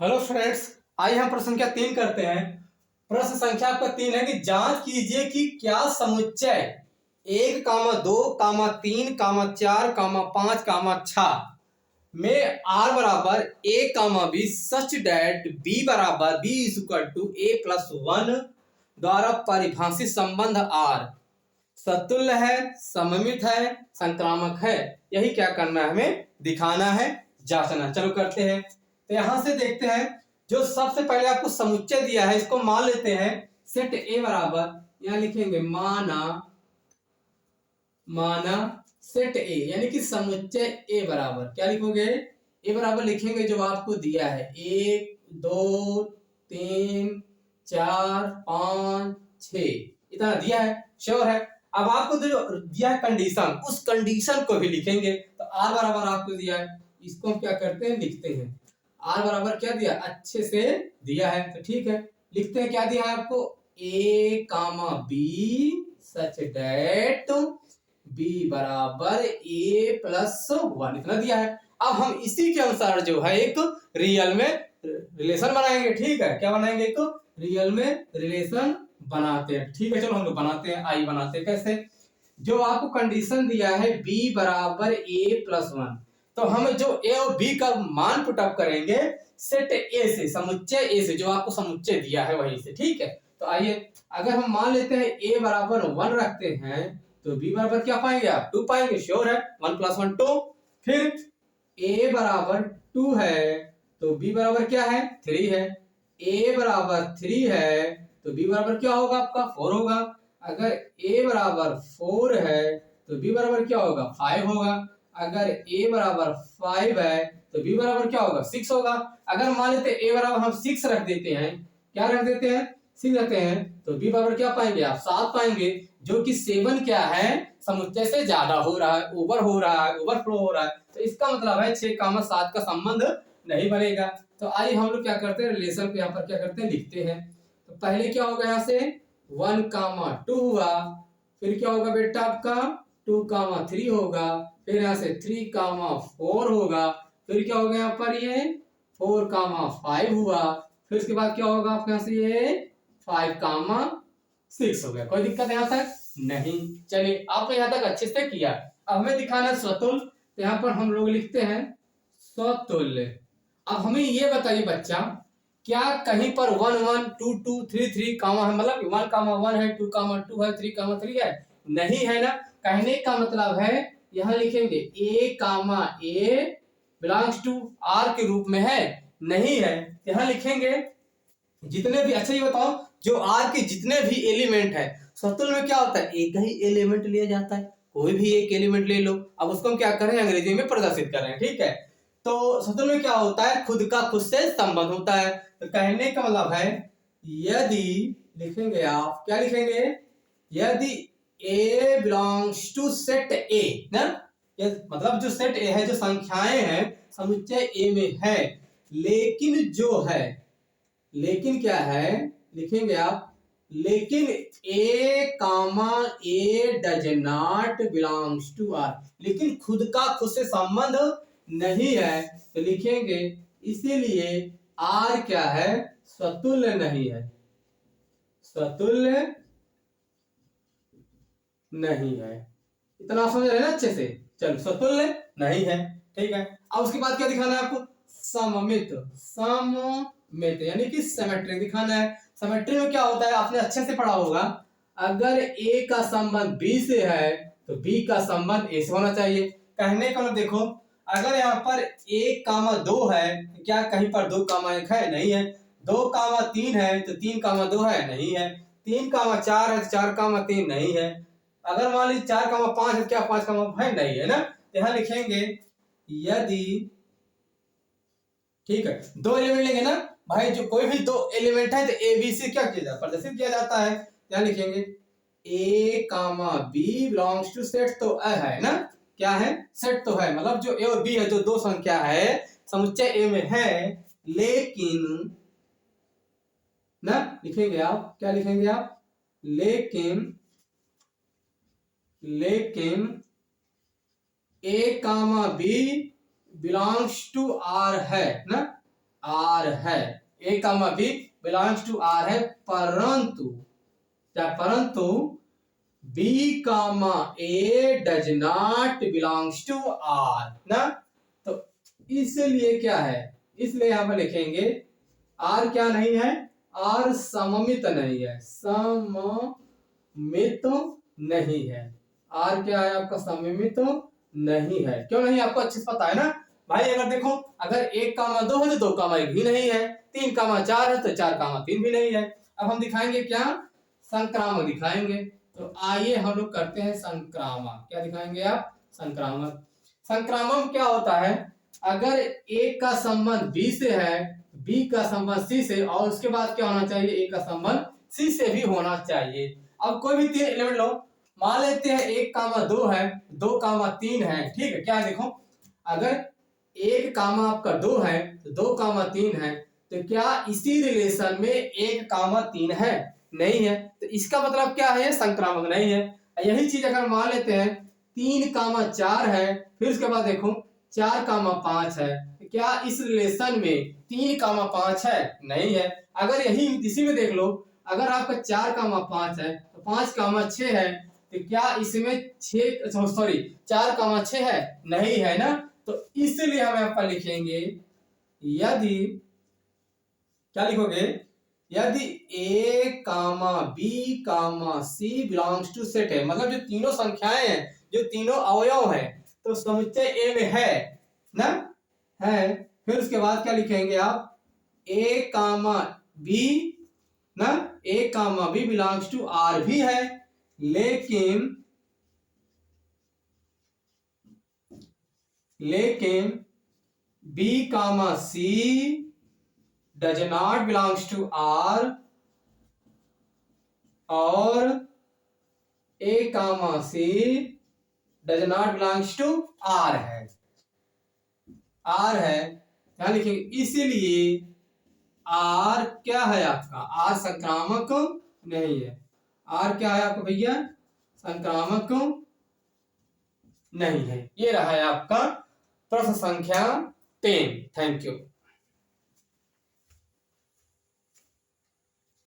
Hello friends, आइए हम प्रश्न संख्या 3 करते हैं। प्रश्न संख्या आपका 3 है कि जांच कीजिए कि क्या समुच्चय 1, 2, 3, 4, 5, 6 में r बराबर a, b such that b बराबर b is equal to a+1 द्वारा परिभाषित संबंध r सतुल्य है, सममित है, संक्रामक है। यही क्या करना है, हमें दिखाना है, जांचना। चलो करते हैं। तो यहां से देखते हैं, जो सबसे पहले आपको समुच्चय दिया है इसको मान लेते हैं। सेट ए बराबर, यहां लिखेंगे माना सेट ए, यानी कि समुच्चय ए बराबर क्या लिखोगे, ए बराबर लिखेंगे जो आपको दिया है 1, 2, 3, 4, 5, 6 इतना दिया है, श्योर है। अब आपको जो दिया है कंडीशन, उस कंडीशन को भी लिखेंगे। तो आर बराबर आपको दिया है, इसको हम क्या करते हैं, लिखते हैं। आर बराबर क्या दिया, अच्छे से दिया है, तो ठीक है लिखते हैं। क्या दिया है आपको, a, b such that b बराबर a+1 इतना दिया है। अब हम इसी के अनुसार जो है एक रियल में रिलेशन बनाएंगे। ठीक है, क्या बनाएंगे, एक रियल में रिलेशन बनाते हैं। ठीक है, चलो हम लोग बनाते हैं। आई बनाते हैं कैसे, जो आपको कंडीशन दिया है b बराबर a+1, तो हम जो a और b का मान पुटअप करेंगे सेट a से, समुच्चय a से, जो आपको समुच्चय दिया है वहीं से। ठीक है, तो आइए, अगर हम मान लेते हैं a बराबर 1 रखते हैं तो b बराबर क्या पाएंगे आप, 2 पाएंगे, श्योर है। 1+1 2। फिर a बराबर 2 है तो b बराबर क्या है, 3 है। a बराबर 3 है तो b बराबर क्या होगा आपका, 4 होगा। अगर a बराबर 4 है तो b बराबर क्या होगा, 5 होगा। अगर a बराबर 5 है तो b बराबर क्या होगा, 6 होगा। अगर मान लेते a बराबर हम 6 रख देते हैं, क्या रख देते हैं, 6 रखते हैं, तो b बराबर क्या पाएंगे आप, 7 पाएंगे। जो कि 7 क्या है, समुच्चय से ज्यादा हो रहा है, ओवर हो रहा है, ओवरफ्लो हो रहा है। तो इसका मतलब है 6, 7 का संबंध नहीं बनेगा। तो आइए हम लोग क्या करते हैं, रिलेशन को यहाँ पर क्या करते हैं, लिखते हैं। तो पहले क्या होगा, यहाँ से 1, 2 हुआ। फिर क्या होगा बेटा आपका, 2, 3 होगा। फिर यहाँ से 3, 4 होगा। फिर क्या होगा यहाँ पर, ये 4, 5 हुआ। फिर उसके बाद क्या होगा आपके यहाँ से, ये 5, 6 हो गया। कोई दिक्कत यहाँ तक नहीं। चलिए, आपने यहाँ तक अच्छे से किया। अब हमें दिखाना है स्वतुल्य, तो यहाँ पर हम लोग लिखते हैं स्वतुल्य। अब हमें ये बताइए बच्चा, क्या कहीं पर 1, 1, 2, 2, 3, 3 कामा है, मतलब 1, 1 है, 2, 2 है, 3, 3 है, नहीं है ना। कहने का मतलब है यहां लिखेंगे a, बिलोंग्स टू r के रूप में है, नहीं है। यहां लिखेंगे जितने भी, अच्छा ये बताओ, जो r के जितने भी एलिमेंट है, स्वतुल्य में क्या होता है, एक ही एलिमेंट लिया जाता है, कोई भी एक एलिमेंट ले लो। अब उसको हम क्या करें, अंग्रेजी में प्रदर्शित करें। ठीक है, तो स्वतुल्य में क्या होता है, खुद का खुद से संबंध होता है। तो कहने का मतलब है, यदि लिखेंगे आप, क्या लिखेंगे, यदि a belongs to set a ना, मतलब जो सेट a है, जो संख्याएं हैं समुच्चय a में है, लेकिन जो है, लेकिन क्या है, लिखेंगे आप, लेकिन a, does not belongs to r, लेकिन खुद का खुद से संबंध नहीं है। तो लिखेंगे इसीलिए r क्या है, स्वतुल्य नहीं है, स्वतुल्य नहीं है। इतना समझ रहे हैं ना अच्छे से। चलो, स्वतुल्य नहीं है, ठीक है। अब उसके बाद क्या दिखाना है आपको, सममित, सममित यानी कि सिमेट्रिक दिखाना है। सिमेट्री में क्या होता है, आपने अच्छे से पढ़ा होगा, अगर a का संबंध b से है तो b का संबंध a से होना चाहिए। कहने का मतलब देखो, अगर यहाँ पर 1, 2 है, क्या कहीं पर 2, 1 है, नहीं है। 2, 3 है तो 3, 2 है, नहीं है। 3, 4 है तो 4, 3 नहीं है। अगर मान लीजिए 4, 5 है, क्या 5, है, नहीं है ना। यहां लिखेंगे यदि, ठीक है, 2 एलिमेंट लेंगे ना भाई, जो कोई भी 2 एलिमेंट है तो ए बी से क्या किया जाता है, प्रदर्शित किया जाता है। यहां लिखेंगे a, b belongs to set, तो a है ना, क्या है, सेट तो है, मतलब जो a और b है, जो 2 संख्या है समुच्चय a में है, लेकिन ना, लिखेंगे आप, क्या लिखेंगे आप, लेकिन a, b belongs to r है ना, आर है, A comma B belongs to R है, परंतु क्या, परंतु B comma A does not belongs to R ना। तो इसलिए क्या है, इसलिए यहां पर लिखेंगे आर क्या नहीं है, आर सममित नहीं है, सममित नहीं है। आर क्या है आपका, सममित नहीं है। क्यों नहीं, आपको अच्छे से पता है ना भाई। अगर देखो, अगर 1 कामा 2 है तो 2 कामा 1 भी नहीं है, 3 कामा 4 है तो 4 कामा 3 भी नहीं है। अब हम दिखाएंगे क्या, संक्रामक दिखाएंगे। तो आइए हम लोग करते हैं संक्रामक। क्या दिखाएंगे आप, संक्रामक। संक्रामक क्या होता है, अगर एक का संबंध बी से है, बी का संबंध सी से, और उसके बाद क्या होना चाहिए, ए का संबंध सी से भी होना चाहिए। अब कोई भी 3 एलिमेंट लो, मान लेते हैं 1 कामा 2 है, 2 कामा 3 है, ठीक है। क्या है देखो, अगर 1 कामा आपका 2 है तो 2 कामा 3 है, तो क्या इसी रिलेशन में 1 कामा 3 है, नहीं है। तो इसका मतलब क्या है, संक्रामक नहीं है। यही चीज अगर मान लेते हैं 3 कामा 4 है, फिर उसके बाद देखो 4 कामा 5 है, तो क्या इस रिलेशन में 3 कामा 5 है, नहीं है। अगर यही इसी में देख लो, अगर आपका 4 कामा 5 है तो 5 कामा 6 है, तो क्या इसमें 6 सॉरी 4 कामा 6 है, नहीं है ना। तो इसलिए हम यहाँ पर लिखेंगे, यदि क्या लिखोगे, यदि A comma B comma C belongs to set है, मतलब जो तीनों संख्याएं हैं, जो तीनों अवयव हैं, तो समुच्चय ए में है ना, है। फिर उसके बाद क्या लिखेंगे आप, ए कामा बी ना, A comma B belongs to R भी है, लेकिन B comma C does not belongs to R, और A comma C does not belongs to R है, आर है। क्या लिखेंगे, इसीलिए आर क्या है आपका, आर संक्रामक नहीं है। आर क्या है आपका भैया, संक्रामक नहीं है। ये रहा है आपका प्रश्न संख्या 10। Thank you.